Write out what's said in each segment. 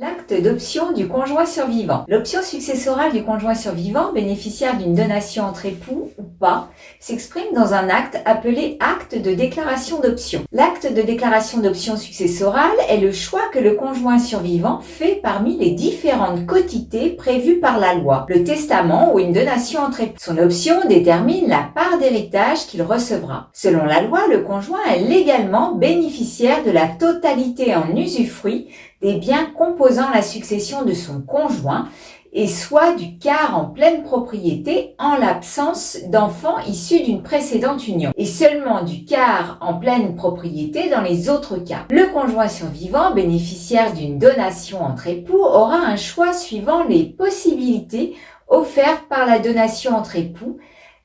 L'acte d'option du conjoint survivant. L'option successorale du conjoint survivant, bénéficiaire d'une donation entre époux ou pas, s'exprime dans un acte appelé acte de déclaration d'option. L'acte de déclaration d'option successorale est le choix que le conjoint survivant fait parmi les différentes quotités prévues par la loi, le testament ou une donation entre époux. Son option détermine la part d'héritage qu'il recevra. Selon la loi, le conjoint est légalement bénéficiaire de la totalité en usufruit des biens composant la succession de son conjoint et soit du quart en pleine propriété en l'absence d'enfants issus d'une précédente union et seulement du quart en pleine propriété dans les autres cas. Le conjoint survivant bénéficiaire d'une donation entre époux aura un choix suivant les possibilités offertes par la donation entre époux.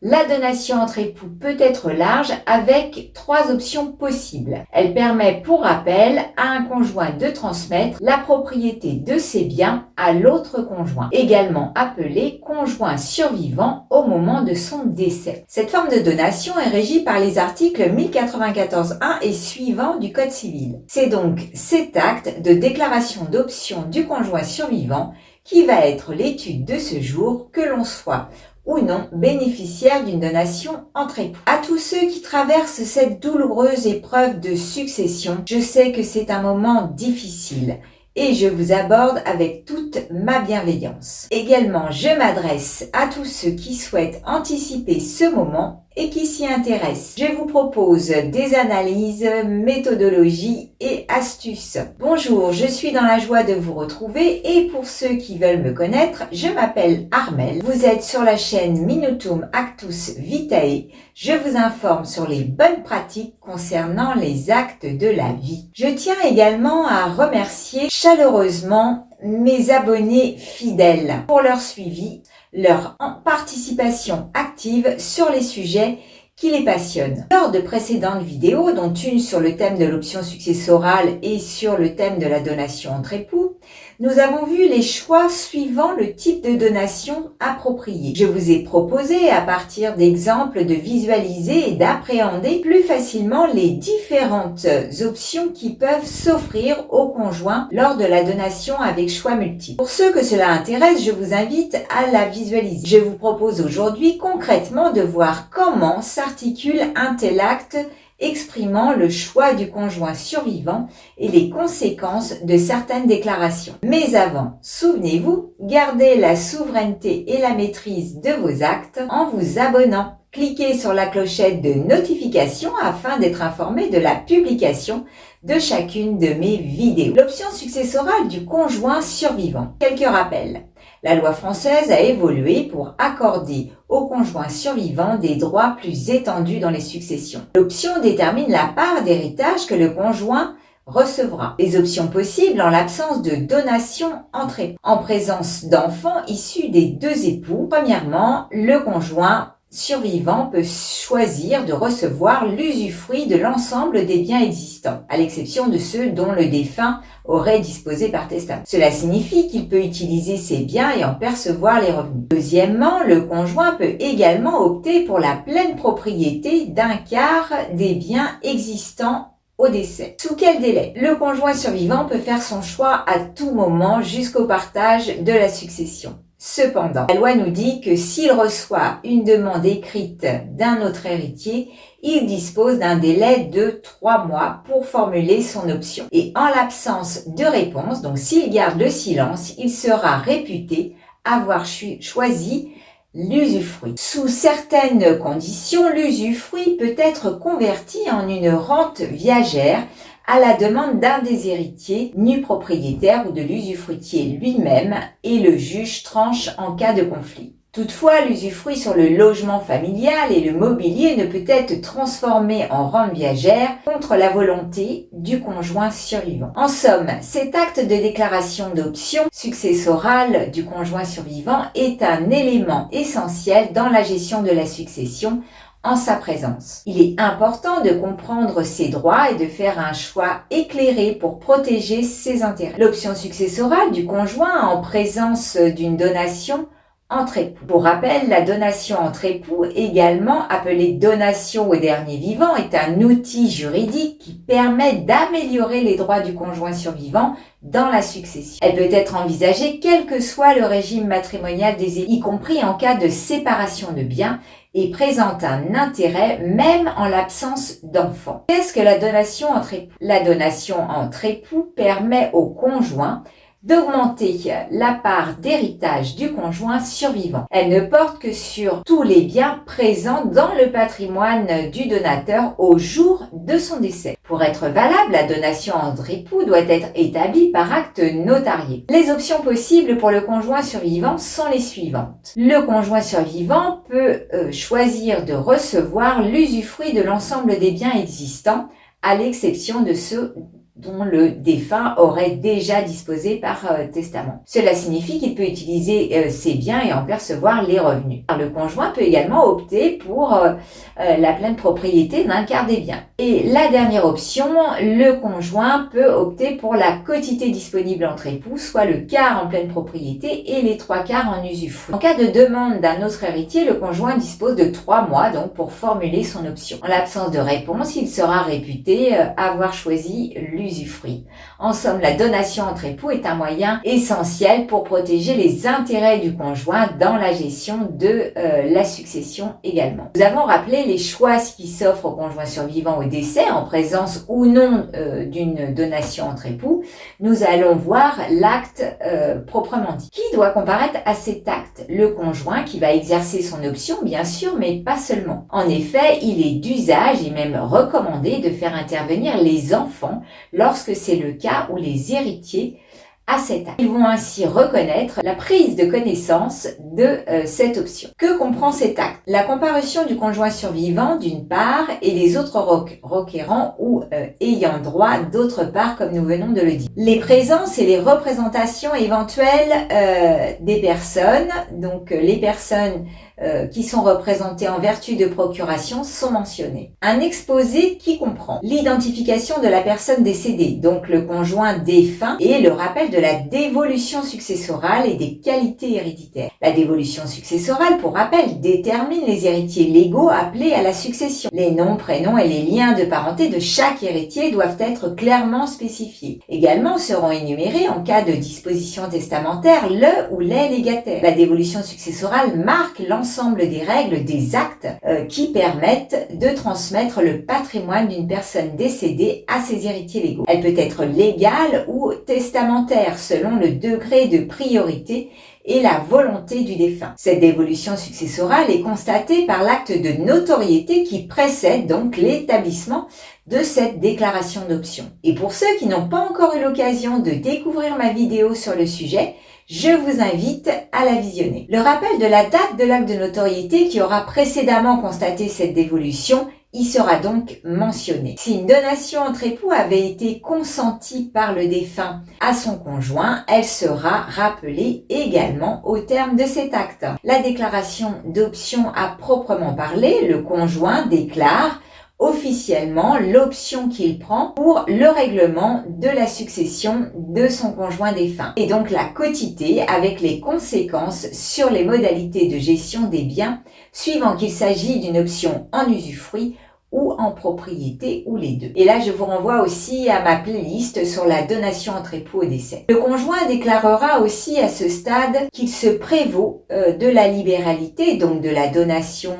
La donation entre époux peut être large avec 3 options possibles. Elle permet, pour rappel, à un conjoint de transmettre la propriété de ses biens à l'autre conjoint, également appelé conjoint survivant au moment de son décès. Cette forme de donation est régie par les articles 1094.1 et suivants du Code civil. C'est donc cet acte de déclaration d'option du conjoint survivant qui va être l'étude de ce jour, que l'on soit ou non bénéficiaire d'une donation entre époux. À tous ceux qui traversent cette douloureuse épreuve de succession, je sais que c'est un moment difficile et je vous aborde avec toute ma bienveillance. Également, je m'adresse à tous ceux qui souhaitent anticiper ce moment et qui s'y intéressent. Je vous propose des analyses, méthodologies et astuces. Bonjour, je suis dans la joie de vous retrouver et pour ceux qui veulent me connaître, je m'appelle Armelle. Vous êtes sur la chaîne Minutum Actus Vitae. Je vous informe sur les bonnes pratiques concernant les actes de la vie. Je tiens également à remercier chaleureusement mes abonnés fidèles pour leur suivi, leur participation active sur les sujets qui les passionnent. Lors de précédentes vidéos, dont une sur le thème de l'option successorale et sur le thème de la donation entre époux, nous avons vu les choix suivant le type de donation approprié. Je vous ai proposé, à partir d'exemples, de visualiser et d'appréhender plus facilement les différentes options qui peuvent s'offrir au conjoint lors de la donation avec choix multiples. Pour ceux que cela intéresse, je vous invite à la visualiser. Je vous propose aujourd'hui concrètement de voir comment s'articule un tel acte exprimant le choix du conjoint survivant et les conséquences de certaines déclarations. Mais avant, souvenez-vous, gardez la souveraineté et la maîtrise de vos actes en vous abonnant. Cliquez sur la clochette de notification afin d'être informé de la publication de chacune de mes vidéos. L'option successorale du conjoint survivant. Quelques rappels. La loi française a évolué pour accorder au conjoint survivant des droits plus étendus dans les successions. L'option détermine la part d'héritage que le conjoint recevra. Les options possibles en l'absence de donation entre époux. En présence d'enfants issus des 2 époux, premièrement, le conjoint survivant peut choisir de recevoir l'usufruit de l'ensemble des biens existants, à l'exception de ceux dont le défunt aurait disposé par testament. Cela signifie qu'il peut utiliser ces biens et en percevoir les revenus. Deuxièmement, le conjoint peut également opter pour la pleine propriété d'un quart des biens existants au décès. Sous quel délai? Le conjoint survivant peut faire son choix à tout moment jusqu'au partage de la succession. Cependant, la loi nous dit que s'il reçoit une demande écrite d'un autre héritier, il dispose d'un délai de 3 mois pour formuler son option. Et en l'absence de réponse, donc s'il garde le silence, il sera réputé avoir choisi l'usufruit. Sous certaines conditions, l'usufruit peut être converti en une rente viagère à la demande d'un des héritiers, nu propriétaire ou de l'usufruitier lui-même, et le juge tranche en cas de conflit. Toutefois, l'usufruit sur le logement familial et le mobilier ne peut être transformé en rente viagère contre la volonté du conjoint survivant. En somme, cet acte de déclaration d'option successorale du conjoint survivant est un élément essentiel dans la gestion de la succession en sa présence. Il est important de comprendre ses droits et de faire un choix éclairé pour protéger ses intérêts. L'option successorale du conjoint en présence d'une donation entre époux. Pour rappel, la donation entre époux, également appelée donation au dernier vivant, est un outil juridique qui permet d'améliorer les droits du conjoint survivant dans la succession. Elle peut être envisagée quel que soit le régime matrimonial des époux, y compris en cas de séparation de biens, et présente un intérêt même en l'absence d'enfants. Qu'est-ce que la donation entre époux? La donation entre époux permet au conjoint d'augmenter la part d'héritage du conjoint survivant. Elle ne porte que sur tous les biens présents dans le patrimoine du donateur au jour de son décès. Pour être valable, la donation entre époux doit être établie par acte notarié. Les options possibles pour le conjoint survivant sont les suivantes. Le conjoint survivant peut choisir de recevoir l'usufruit de l'ensemble des biens existants, à l'exception de ceux dont le défunt aurait déjà disposé par testament. Cela signifie qu'il peut utiliser ses biens et en percevoir les revenus. Le conjoint peut également opter pour la pleine propriété d'un quart des biens. Et la dernière option, le conjoint peut opter pour la quotité disponible entre époux, soit le quart en pleine propriété et les 3/4 en usufruit. En cas de demande d'un autre héritier, le conjoint dispose de 3 mois donc pour formuler son option. En l'absence de réponse, il sera réputé avoir choisi l'usufruit. En somme, la donation entre époux est un moyen essentiel pour protéger les intérêts du conjoint dans la gestion de la succession également. Nous avons rappelé les choix qui s'offrent au conjoint survivant au décès, en présence ou non d'une donation entre époux. Nous allons voir l'acte proprement dit. Qui doit comparaître à cet acte? Le conjoint qui va exercer son option, bien sûr, mais pas seulement. En effet, il est d'usage et même recommandé de faire intervenir les enfants lorsque c'est le cas où les héritiers à cet acte. Ils vont ainsi reconnaître la prise de connaissance de cette option. Que comprend cet acte? La comparution du conjoint survivant d'une part et les autres requérants ou ayant droit d'autre part, comme nous venons de le dire. Les présences et les représentations éventuelles des personnes, donc les personnes qui sont représentées en vertu de procuration sont mentionnées. Un exposé qui comprend l'identification de la personne décédée, donc le conjoint défunt, et le rappel de la dévolution successorale et des qualités héréditaires. La dévolution successorale, pour rappel, détermine les héritiers légaux appelés à la succession. Les noms, prénoms et les liens de parenté de chaque héritier doivent être clairement spécifiés. Également seront énumérés en cas de disposition testamentaire le ou les légataires. La dévolution successorale marque l'ensemble des règles, des actes qui permettent de transmettre le patrimoine d'une personne décédée à ses héritiers légaux. Elle peut être légale ou testamentaire selon le degré de priorité et la volonté du défunt. Cette dévolution successorale est constatée par l'acte de notoriété qui précède donc l'établissement de cette déclaration d'option. Et pour ceux qui n'ont pas encore eu l'occasion de découvrir ma vidéo sur le sujet, je vous invite à la visionner. Le rappel de la date de l'acte de notoriété qui aura précédemment constaté cette dévolution y sera donc mentionné. Si une donation entre époux avait été consentie par le défunt à son conjoint, elle sera rappelée également au terme de cet acte. La déclaration d'option à proprement parler, le conjoint déclare officiellement l'option qu'il prend pour le règlement de la succession de son conjoint défunt et donc la quotité avec les conséquences sur les modalités de gestion des biens suivant qu'il s'agit d'une option en usufruit ou en propriété ou les deux. Et là, je vous renvoie aussi à ma playlist sur la donation entre époux au décès. Le conjoint déclarera aussi à ce stade qu'il se prévaut de la libéralité, donc de la donation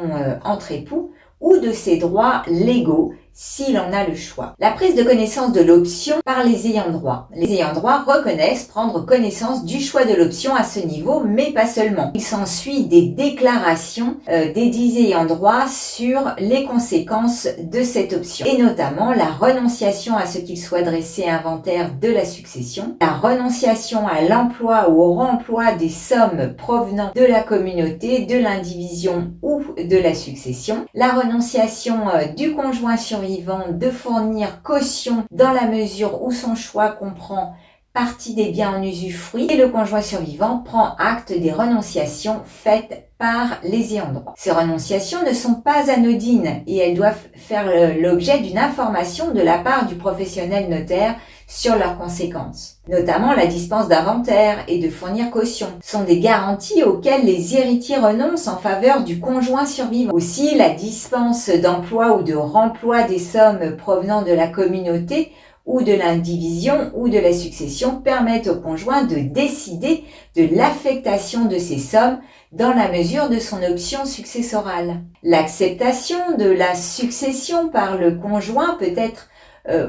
entre époux, ou de ses droits légaux s'il en a le choix. La prise de connaissance de l'option par les ayants droit. Les ayants droit reconnaissent prendre connaissance du choix de l'option à ce niveau, mais pas seulement. Il s'ensuit des déclarations des 10 ayants droit sur les conséquences de cette option, et notamment la renonciation à ce qu'il soit dressé inventaire de la succession, la renonciation à l'emploi ou au remploi des sommes provenant de la communauté, de l'indivision ou de la succession, la renonciation du conjoint survivant de fournir caution dans la mesure où son choix comprend partie des biens en usufruit et le conjoint survivant prend acte des renonciations faites par les ayants droit. Ces renonciations ne sont pas anodines et elles doivent faire l'objet d'une information de la part du professionnel notaire sur leurs conséquences. Notamment la dispense d'inventaire et de fournir caution sont des garanties auxquelles les héritiers renoncent en faveur du conjoint survivant. Aussi, la dispense d'emploi ou de remploi des sommes provenant de la communauté ou de l'indivision ou de la succession permettent au conjoint de décider de l'affectation de ces sommes dans la mesure de son option successorale. L'acceptation de la succession par le conjoint peut être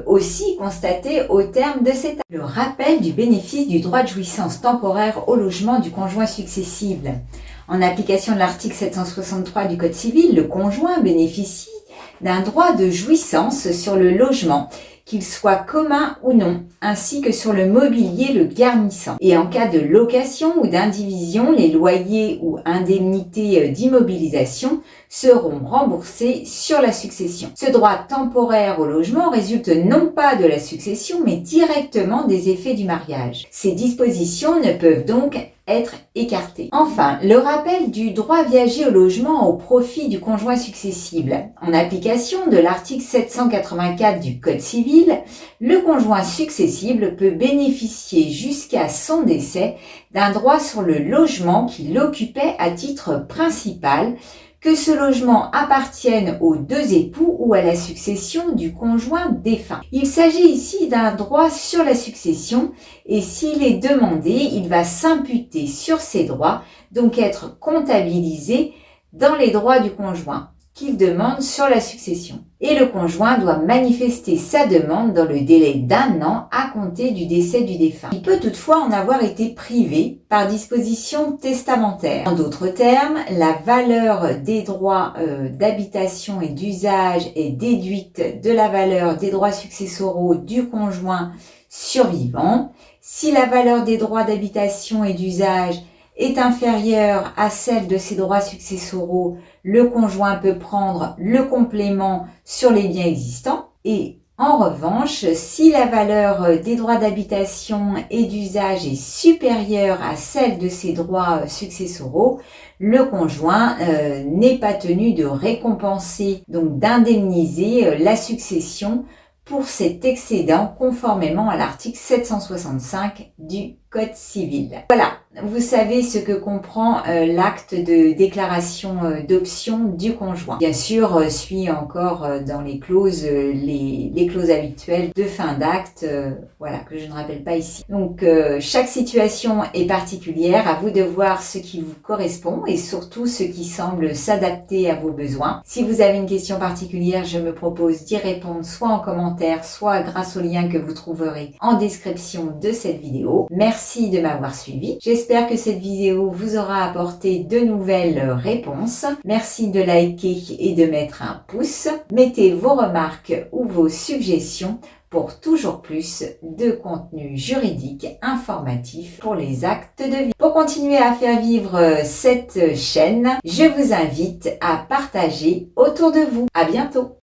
aussi constatée au terme de cet acte. Le rappel du bénéfice du droit de jouissance temporaire au logement du conjoint successible. En application de l'article 763 du Code civil, le conjoint bénéficie d'un droit de jouissance sur le logement, qu'il soit commun ou non, ainsi que sur le mobilier le garnissant. Et en cas de location ou d'indivision, les loyers ou indemnités d'immobilisation seront remboursés sur la succession. Ce droit temporaire au logement résulte non pas de la succession, mais directement des effets du mariage. Ces dispositions ne peuvent donc être écartées. Enfin, le rappel du droit viager au logement au profit du conjoint successible. En application de l'article 784 du Code civil, le conjoint successible peut bénéficier jusqu'à son décès d'un droit sur le logement qu'il occupait à titre principal, que ce logement appartienne aux deux époux ou à la succession du conjoint défunt. Il s'agit ici d'un droit sur la succession et s'il est demandé, il va s'imputer sur ces droits, donc être comptabilisé dans les droits du conjoint qu'il demande sur la succession. Et le conjoint doit manifester sa demande dans le délai d'1 an à compter du décès du défunt. Il peut toutefois en avoir été privé par disposition testamentaire. En d'autres termes, la valeur des droits d'habitation et d'usage est déduite de la valeur des droits successoraux du conjoint survivant. Si la valeur des droits d'habitation et d'usage est inférieure à celle de ses droits successoraux, le conjoint peut prendre le complément sur les biens existants. Et en revanche, si la valeur des droits d'habitation et d'usage est supérieure à celle de ses droits successoraux, le conjoint n'est pas tenu de récompenser, donc d'indemniser la succession pour cet excédent conformément à l'article 765 du Code civil. Voilà, vous savez ce que comprend l'acte de déclaration d'option du conjoint. Bien sûr, suit encore dans les clauses, les clauses habituelles de fin d'acte, voilà, que je ne rappelle pas ici. Donc, chaque situation est particulière, à vous de voir ce qui vous correspond et surtout ce qui semble s'adapter à vos besoins. Si vous avez une question particulière, je me propose d'y répondre soit en commentaire, soit grâce au lien que vous trouverez en description de cette vidéo. Merci de m'avoir suivi. J'espère que cette vidéo vous aura apporté de nouvelles réponses. Merci de liker et de mettre un pouce. Mettez vos remarques ou vos suggestions pour toujours plus de contenu juridique informatif pour les actes de vie. Pour continuer à faire vivre cette chaîne, je vous invite à partager autour de vous. À bientôt!